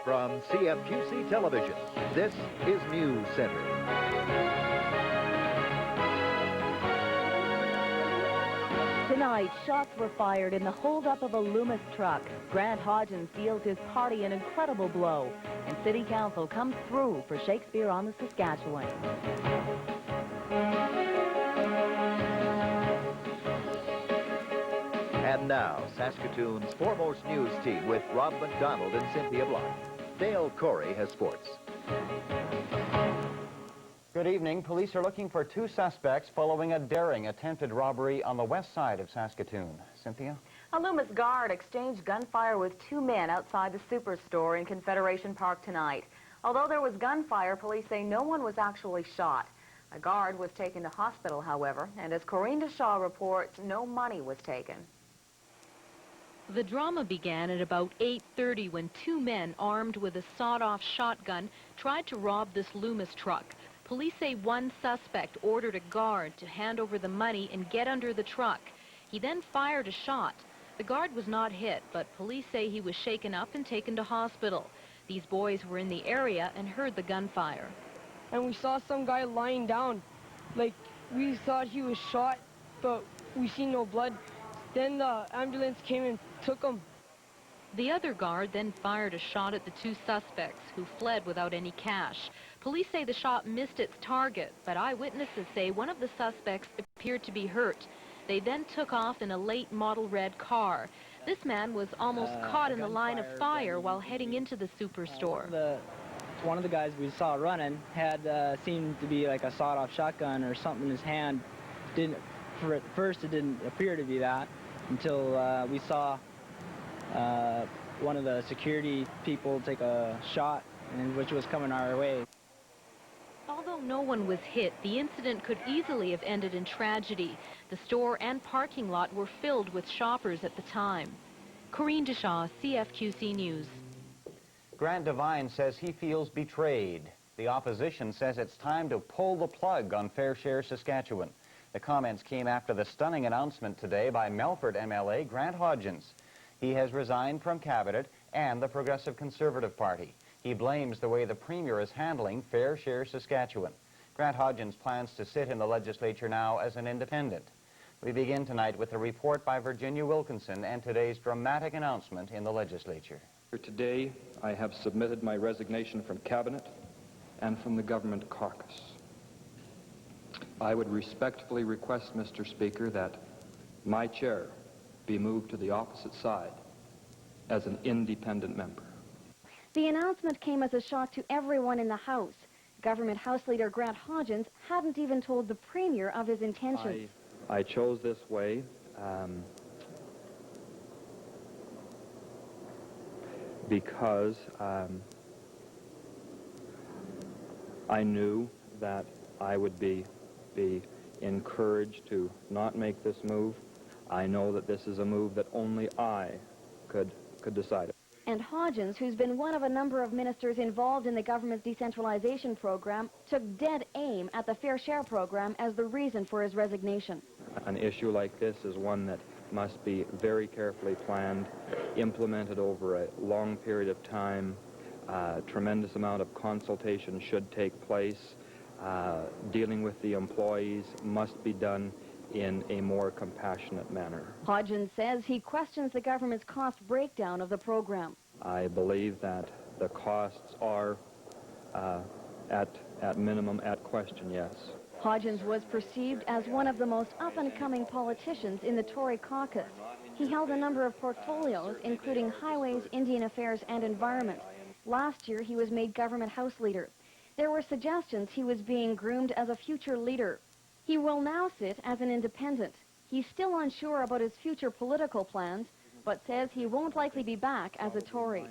From CFQC Television, this is News Center. Tonight, shots were fired in the holdup of a Loomis truck. Grant Hodgins deals his party an incredible blow, and City Council comes through for Shakespeare on the Saskatchewan. And now, Saskatoon's foremost news team with Rob McDonald and Cynthia Block. Dale Corey has sports. Good evening. Police are looking for two suspects following a daring attempted robbery on the west side of Saskatoon. Cynthia? A Loomis guard exchanged gunfire with two men outside the Superstore in Confederation Park tonight. Although there was gunfire, police say no one was actually shot. A guard was taken to hospital, however, and as Corinne DeShaw reports, no money was taken. The drama began at about 8:30 when two men armed with a sawed-off shotgun tried to rob this Loomis truck. Police say one suspect ordered a guard to hand over the money and get under the truck. He then fired a shot. The guard was not hit, but police say he was shaken up and taken to hospital. These boys were in the area and heard the gunfire. And we saw some guy lying down. Like, we thought he was shot, but we seen no blood. Then the ambulance came and took him. The other guard then fired a shot at the two suspects, who fled without any cash. Police say the shot missed its target, but eyewitnesses say one of the suspects appeared to be hurt. They then took off in a late model red car. This man was almost caught in the line of fire while heading into the Superstore. One of the guys we saw running had seemed to be like a sawed-off shotgun or something in his hand. At first it didn't appear to be that until we saw one of the security people take a shot, which was coming our way. Although no one was hit, the incident could easily have ended in tragedy. The store and parking lot were filled with shoppers at the time. Corinne DeShaw, CFQC News. Grant Devine says he feels betrayed. The opposition says it's time to pull the plug on Fair Share Saskatchewan. The comments came after the stunning announcement today by Melfort MLA Grant Hodgins. He has resigned from Cabinet and the Progressive Conservative Party. He blames the way the Premier is handling Fair Share Saskatchewan. Grant Hodgins plans to sit in the legislature now as an independent. We begin tonight with a report by Virginia Wilkinson and today's dramatic announcement in the legislature. Today, I have submitted my resignation from Cabinet and from the Government Caucus. I would respectfully request, Mr. Speaker, that my chair be moved to the opposite side as an independent member. The announcement came as a shock to everyone in the House. Government House Leader Grant Hodgins hadn't even told the Premier of his intentions. I chose this way because I knew that I would be encouraged to not make this move. I know that this is a move that only I could decide. And Hodgins, who's been one of a number of ministers involved in the government's decentralization program, took dead aim at the Fair Share program as the reason for his resignation. An issue like this is one that must be very carefully planned, implemented over a long period of time. Tremendous amount of consultation should take place. Dealing with the employees must be done in a more compassionate manner. Hodgins says he questions the government's cost breakdown of the program. I believe that the costs are at minimum at question, yes. Hodgins was perceived as one of the most up-and-coming politicians in the Tory caucus. He held a number of portfolios, including Highways, Indian Affairs, and Environment. Last year, he was made Government House Leader. There were suggestions he was being groomed as a future leader. He will now sit as an independent. He's still unsure about his future political plans, but says he won't likely be back as a Tory.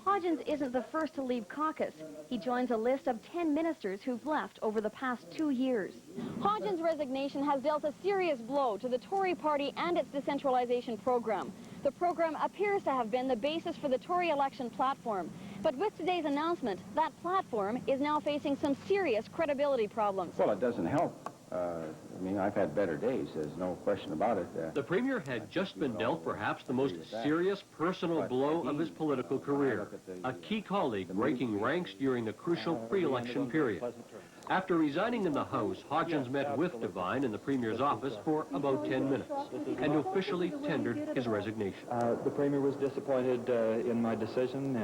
Hodgins isn't the first to leave caucus. He joins a list of 10 ministers who've left over the past 2 years. Hodgins' resignation has dealt a serious blow to the Tory party and its decentralization program. The program appears to have been the basis for the Tory election platform. But with today's announcement, that platform is now facing some serious credibility problems. Well, it doesn't help I mean, I've had better days, there's no question about it. The Premier had just been dealt perhaps the most serious personal blow of his political career. A key colleague breaking ranks during the crucial pre-election period. After resigning in the House, Hodgins met with Devine in the Premier's office for about 10 minutes and officially tendered his resignation. The Premier was disappointed in my decision,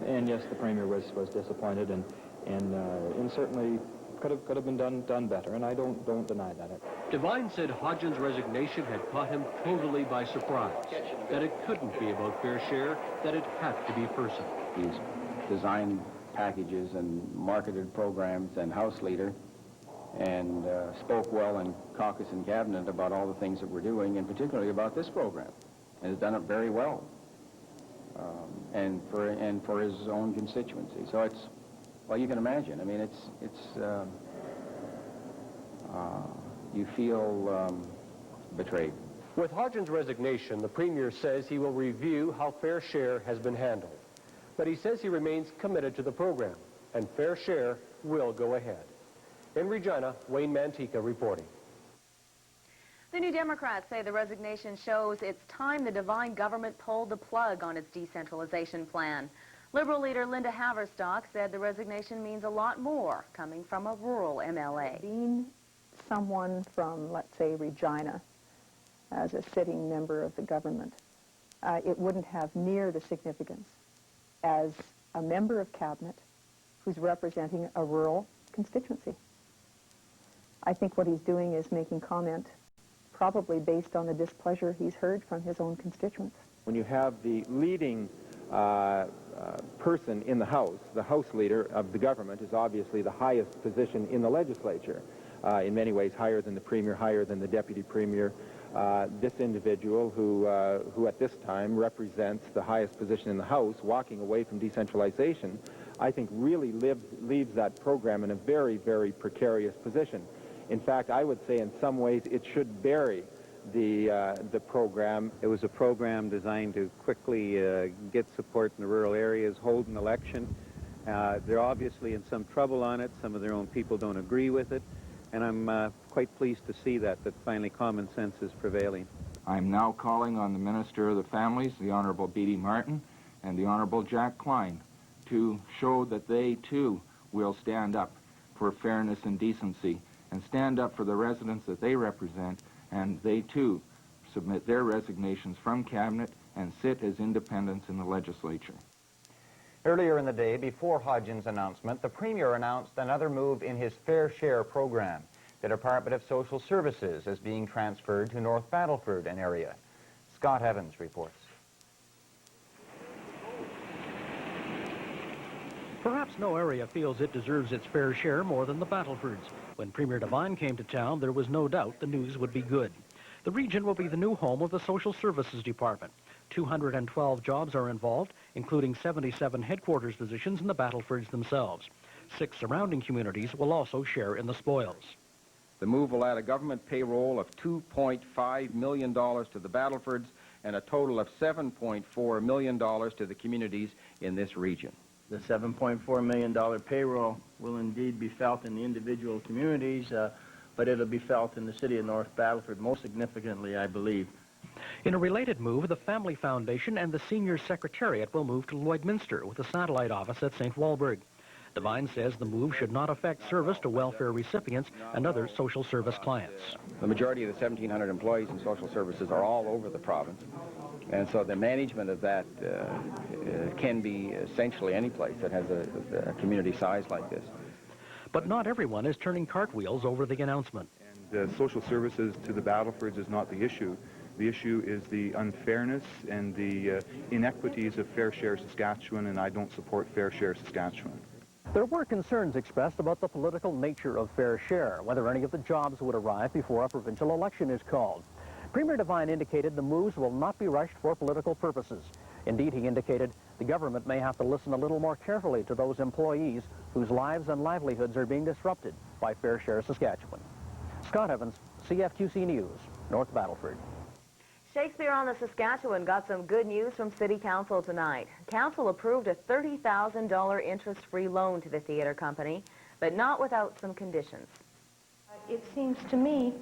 and yes, the Premier was disappointed, and certainly could have been done better, and I don't deny that. Devine said Hodgins' resignation had caught him totally by surprise, that it couldn't be about fair share, that it had to be personal. He's designed packages and marketed programs and House Leader, and spoke well in caucus and cabinet about all the things that we're doing, and particularly about this program, and has done it very well, and for his own constituency. So it's, well, you can imagine. I mean, you feel betrayed. With Hodgins' resignation, the Premier says he will review how fair share has been handled. But he says he remains committed to the program, and fair share will go ahead. In Regina, Wayne Mantica reporting. The New Democrats say the resignation shows it's time the Devine government pulled the plug on its decentralization plan. Liberal leader Linda Haverstock said the resignation means a lot more coming from a rural MLA. Being someone from, let's say, Regina, as a sitting member of the government, it wouldn't have near the significance as a member of cabinet who's representing a rural constituency. I think what he's doing is making comment probably based on the displeasure he's heard from his own constituents. When you have the leading person in the House Leader of the government is obviously the highest position in the legislature, in many ways higher than the Premier, higher than the Deputy Premier. This individual who at this time represents the highest position in the House, walking away from decentralization, I think really leaves that program in a very, very precarious position. In fact, I would say in some ways it should bury the program. It was a program designed to quickly get support in the rural areas, hold an election. They're obviously in some trouble on it. Some of their own people don't agree with it. And I'm quite pleased to see that finally common sense is prevailing. I'm now calling on the Minister of the Families, the Honorable Beatty Martin, and the Honorable Jack Klein to show that they, too, will stand up for fairness and decency and stand up for the residents that they represent, and they, too, submit their resignations from Cabinet and sit as independents in the legislature. Earlier in the day, before Hodgins' announcement, the Premier announced another move in his Fair Share program. The Department of Social Services is being transferred to North Battleford, an area. Scott Evans reports. Perhaps no area feels it deserves its fair share more than the Battlefords. When Premier Devine came to town, there was no doubt the news would be good. The region will be the new home of the Social Services Department. 212 jobs are involved, including 77 headquarters positions in the Battlefords themselves. 6 surrounding communities will also share in the spoils. The move will add a government payroll of $2.5 million to the Battlefords and a total of $7.4 million to the communities in this region. The $7.4 million payroll will indeed be felt in the individual communities, but it'll be felt in the city of North Battleford most significantly, I believe. In a related move, the Family Foundation and the Senior Secretariat will move to Lloydminster with a satellite office at St. Walburg. Devine says the move should not affect service to welfare recipients and other social service clients. The majority of the 1,700 employees in social services are all over the province, and so the management of that can be essentially any place that has a community size like this. But not everyone is turning cartwheels over the announcement. And social services to the Battlefords is not the issue. The issue is the unfairness and the inequities of Fair Share Saskatchewan, and I don't support Fair Share Saskatchewan. There were concerns expressed about the political nature of Fair Share, whether any of the jobs would arrive before a provincial election is called. Premier Devine indicated the moves will not be rushed for political purposes. Indeed, he indicated the government may have to listen a little more carefully to those employees whose lives and livelihoods are being disrupted by Fair Share Saskatchewan. Scott Evans, CFQC News, North Battleford. Shakespeare on the Saskatchewan got some good news from City Council tonight. Council approved a $30,000 interest-free loan to the theater company, but not without some conditions. it seems to me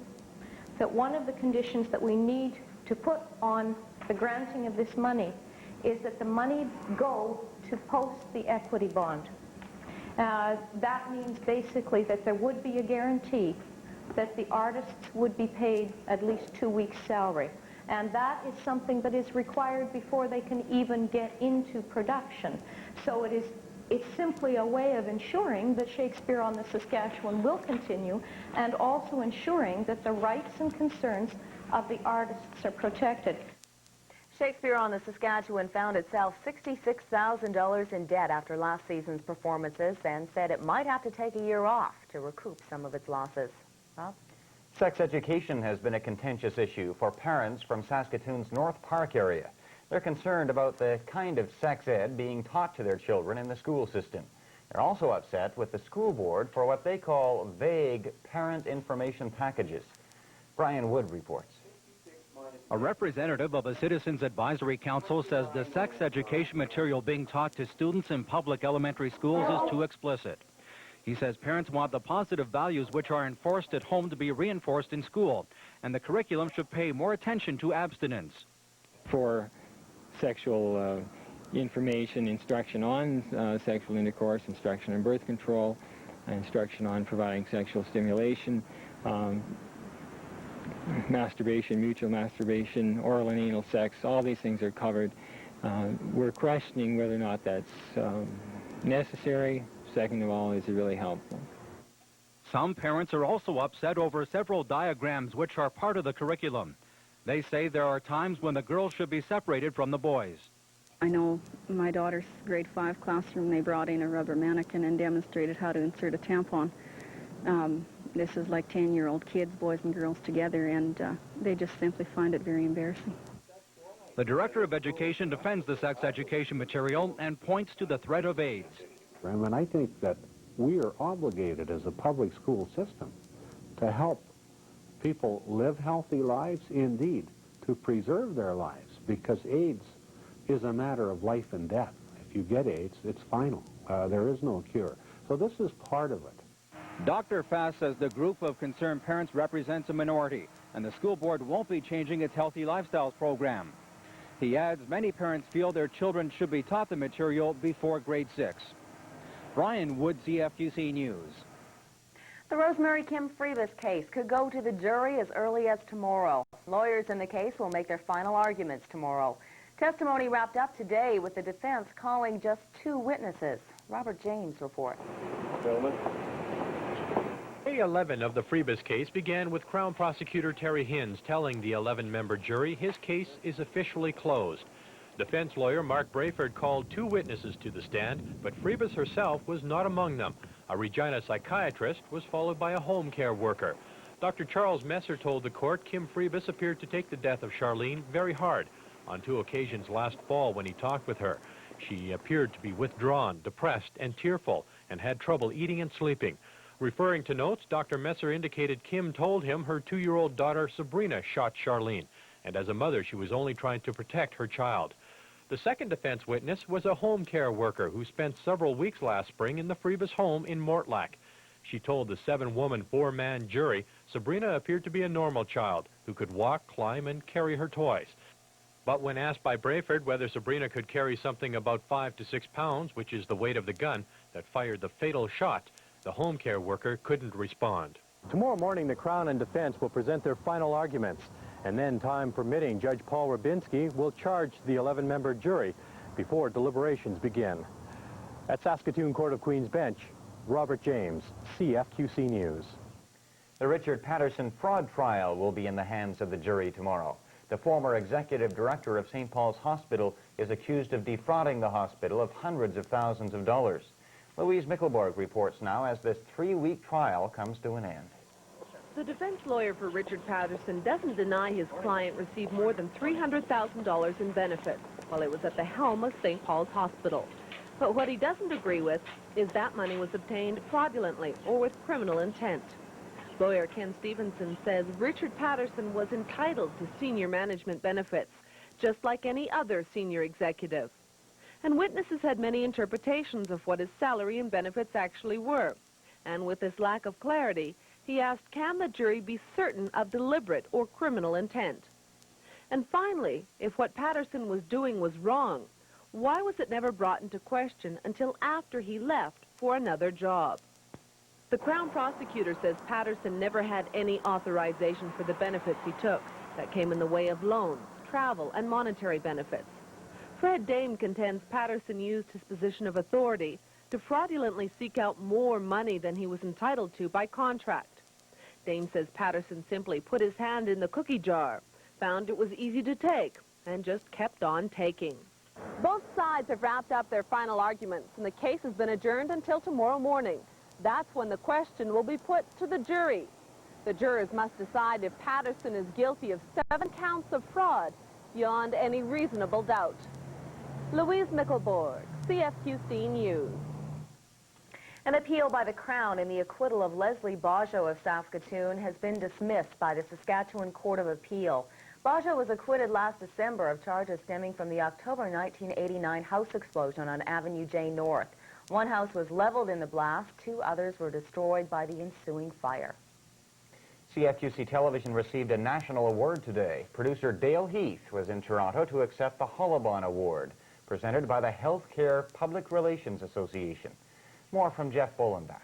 that one of the conditions that we need to put on the granting of this money is that the money go to post the equity bond. That means basically that there would be a guarantee that the artists would be paid at least 2 weeks' salary. And that is something that is required before they can even get into production. So it's simply a way of ensuring that Shakespeare on the Saskatchewan will continue, and also ensuring that the rights and concerns of the artists are protected. Shakespeare on the Saskatchewan found itself $66,000 in debt after last season's performances and said it might have to take a year off to recoup some of its losses. Rob? Sex education has been a contentious issue for parents from Saskatoon's North Park area. They're concerned about the kind of sex ed being taught to their children in the school system. They're also upset with the school board for what they call vague parent information packages. Brian Wood reports. A representative of a Citizens Advisory Council says the sex education material being taught to students in public elementary schools is too explicit. He says parents want the positive values which are enforced at home to be reinforced in school, and the curriculum should pay more attention to abstinence. For sexual information, instruction on sexual intercourse, instruction on birth control, instruction on providing sexual stimulation, masturbation, mutual masturbation, oral and anal sex, all these things are covered. We're questioning whether or not that's necessary. Second of all, is it really helpful? Some parents are also upset over several diagrams which are part of the curriculum. They say there are times when the girls should be separated from the boys. I know my daughter's grade 5 classroom, they brought in a rubber mannequin and demonstrated how to insert a tampon. This is like 10-year-old kids, boys and girls together, and they just simply find it very embarrassing. The Director of Education defends the sex education material and points to the threat of AIDS. And I think that we are obligated as a public school system to help people live healthy lives, indeed, to preserve their lives, because AIDS is a matter of life and death. If you get AIDS, it's final. There is no cure. So this is part of it. Dr. Fass says the group of concerned parents represents a minority, and the school board won't be changing its Healthy Lifestyles program. He adds many parents feel their children should be taught the material before grade 6. Brian Wood, CFQC News. The Rosemary Kim Friebus case could go to the jury as early as tomorrow. Lawyers in the case will make their final arguments tomorrow. Testimony wrapped up today with the defense calling just 2 witnesses. Robert James reports. Gentlemen. Day 11 of the Friebus case began with Crown Prosecutor Terry Hinz telling the 11-member jury his case is officially closed. Defense lawyer Mark Brayford called 2 witnesses to the stand, but Friebus herself was not among them. A Regina psychiatrist was followed by a home care worker. Dr. Charles Messer told the court Kim Friebus appeared to take the death of Charlene very hard. On 2 occasions last fall when he talked with her, she appeared to be withdrawn, depressed, and tearful, and had trouble eating and sleeping. Referring to notes, Dr. Messer indicated Kim told him her 2-year-old daughter Sabrina shot Charlene, and as a mother she was only trying to protect her child. The second defense witness was a home care worker who spent several weeks last spring in the Friebus home in Mortlach. She told the 7-woman, 4-man jury Sabrina appeared to be a normal child who could walk, climb, and carry her toys. But when asked by Brayford whether Sabrina could carry something about 5 to 6 pounds, which is the weight of the gun that fired the fatal shot, the home care worker couldn't respond. Tomorrow morning, the Crown and defense will present their final arguments. And then, time permitting, Judge Paul Rabinski will charge the 11-member jury before deliberations begin. At Saskatoon Court of Queen's Bench, Robert James, CFQC News. The Richard Patterson fraud trial will be in the hands of the jury tomorrow. The former executive director of St. Paul's Hospital is accused of defrauding the hospital of hundreds of thousands of dollars. Louise Mickelborg reports now as this 3-week trial comes to an end. The defense lawyer for Richard Patterson doesn't deny his client received more than $300,000 in benefits while he was at the helm of St. Paul's Hospital. But what he doesn't agree with is that money was obtained fraudulently or with criminal intent. Lawyer Ken Stevenson says Richard Patterson was entitled to senior management benefits, just like any other senior executive. And witnesses had many interpretations of what his salary and benefits actually were. And with this lack of clarity, He asked, can the jury be certain of deliberate or criminal intent? And finally, if what Patterson was doing was wrong, why was it never brought into question until after he left for another job? The Crown prosecutor says Patterson never had any authorization for the benefits he took. That came in the way of loans, travel, and monetary benefits. Fred Dame contends Patterson used his position of authority to fraudulently seek out more money than he was entitled to by contract. Dame says Patterson simply put his hand in the cookie jar, found it was easy to take, and just kept on taking. Both sides have wrapped up their final arguments, and the case has been adjourned until tomorrow morning. That's when the question will be put to the jury. The jurors must decide if Patterson is guilty of 7 counts of fraud beyond any reasonable doubt. Louise Mickelborg, CFQC News. An appeal by the Crown in the acquittal of Leslie Bajo of Saskatoon has been dismissed by the Saskatchewan Court of Appeal. Bajo was acquitted last December of charges stemming from the October 1989 house explosion on Avenue J North. One house was leveled in the blast, 2 others were destroyed by the ensuing fire. CFQC Television received a national award today. Producer Dale Heath was in Toronto to accept the Hollabon Award, presented by the Healthcare Public Relations Association. More from Jeff Bolenbach.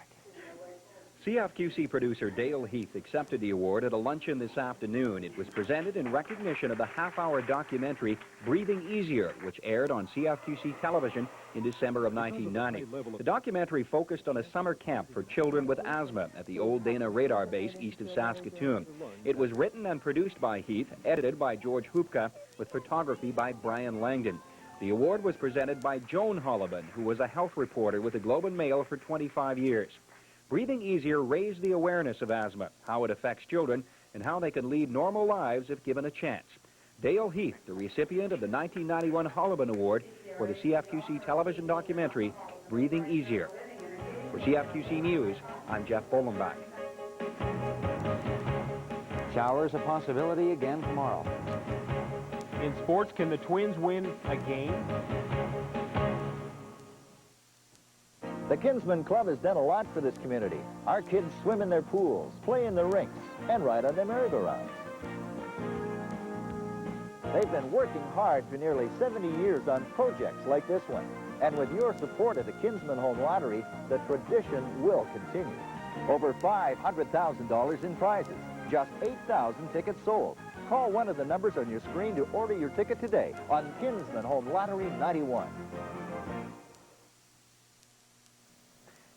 CFQC producer Dale Heath accepted the award at a luncheon this afternoon. It was presented in recognition of the half-hour documentary Breathing Easier, which aired on CFQC television in December of 1990. The documentary focused on a summer camp for children with asthma at the Old Dana Radar Base east of Saskatoon. It was written and produced by Heath, edited by George Hoopka, with photography by Brian Langdon. The award was presented by Joan Hollabon, who was a health reporter with the Globe and Mail for 25 years. Breathing Easier raised the awareness of asthma, how it affects children, and how they can lead normal lives if given a chance. Dale Heath, the recipient of the 1991 Hollabon Award for the CFQC television documentary, Breathing Easier. For CFQC News, I'm Jeff Bolenbach. Showers a possibility again tomorrow. In sports, can the Twins win a game? The Kinsman Club has done a lot for this community. Our kids swim in their pools, play in the rinks, and ride on their merry-go-rounds. They've been working hard for nearly 70 years on projects like this one. And with your support of the Kinsman Home Lottery, the tradition will continue. Over $500,000 in prizes, just 8,000 tickets sold. Call one of the numbers on your screen to order your ticket today on Kinsman Home Lottery 91.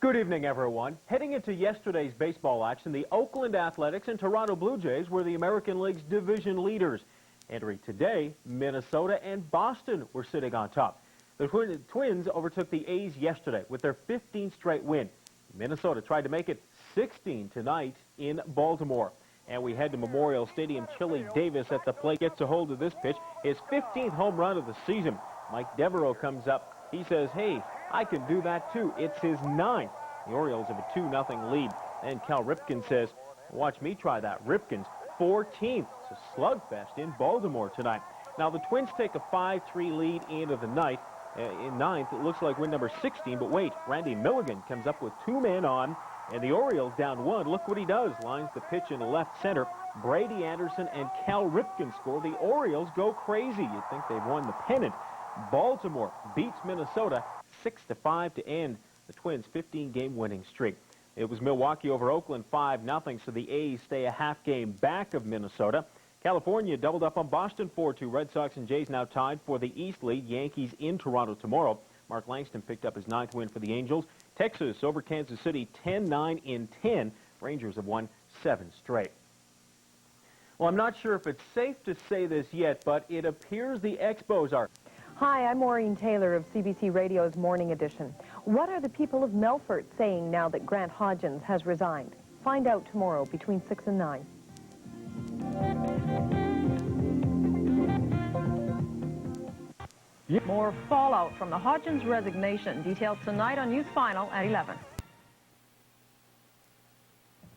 Good evening, everyone. Heading into yesterday's baseball action, the Oakland Athletics and Toronto Blue Jays were the American League's division leaders. Entering today, Minnesota and Boston were sitting on top. The Twins overtook the A's yesterday with their 15th straight win. Minnesota tried to make it 16 tonight in Baltimore. And we head to Memorial Stadium. Chili Davis at the plate gets a hold of this pitch. His 15th home run of the season. Mike Devereaux comes up. He says, hey, I can do that too. It's his 9th. The Orioles have a 2-0 lead. And Cal Ripken says, watch me try that. Ripken's 14th. It's a slugfest in Baltimore tonight. Now the Twins take a 5-3 lead into the night. In 9th, it looks like win number 16. But wait, Randy Milligan comes up with 2 men on. And the Orioles down 1. Look what he does. Lines the pitch in the left center. Brady Anderson and Cal Ripken score. The Orioles go crazy. You'd think they've won the pennant. Baltimore beats Minnesota 6-5 to end the Twins' 15-game winning streak. It was Milwaukee over Oakland 5-0, so the A's stay a half game back of Minnesota. California doubled up on Boston 4-2. Red Sox and Jays now tied for the East lead. Yankees in Toronto tomorrow. Mark Langston picked up his 9th win for the Angels. Texas over Kansas City 10-9 in 10. Rangers have won 7 straight. Well, I'm not sure if it's safe to say this yet, but it appears the Expos are. Hi, I'm Maureen Taylor of CBC Radio's Morning Edition. What are the people of Melfort saying now that Grant Hodgins has resigned? Find out tomorrow between 6 and 9. More fallout from the Hodgins resignation. Details tonight on News Final at 11.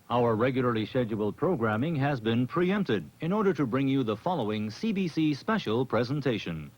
Our regularly scheduled programming has been preempted in order to bring you the following CBC special presentation.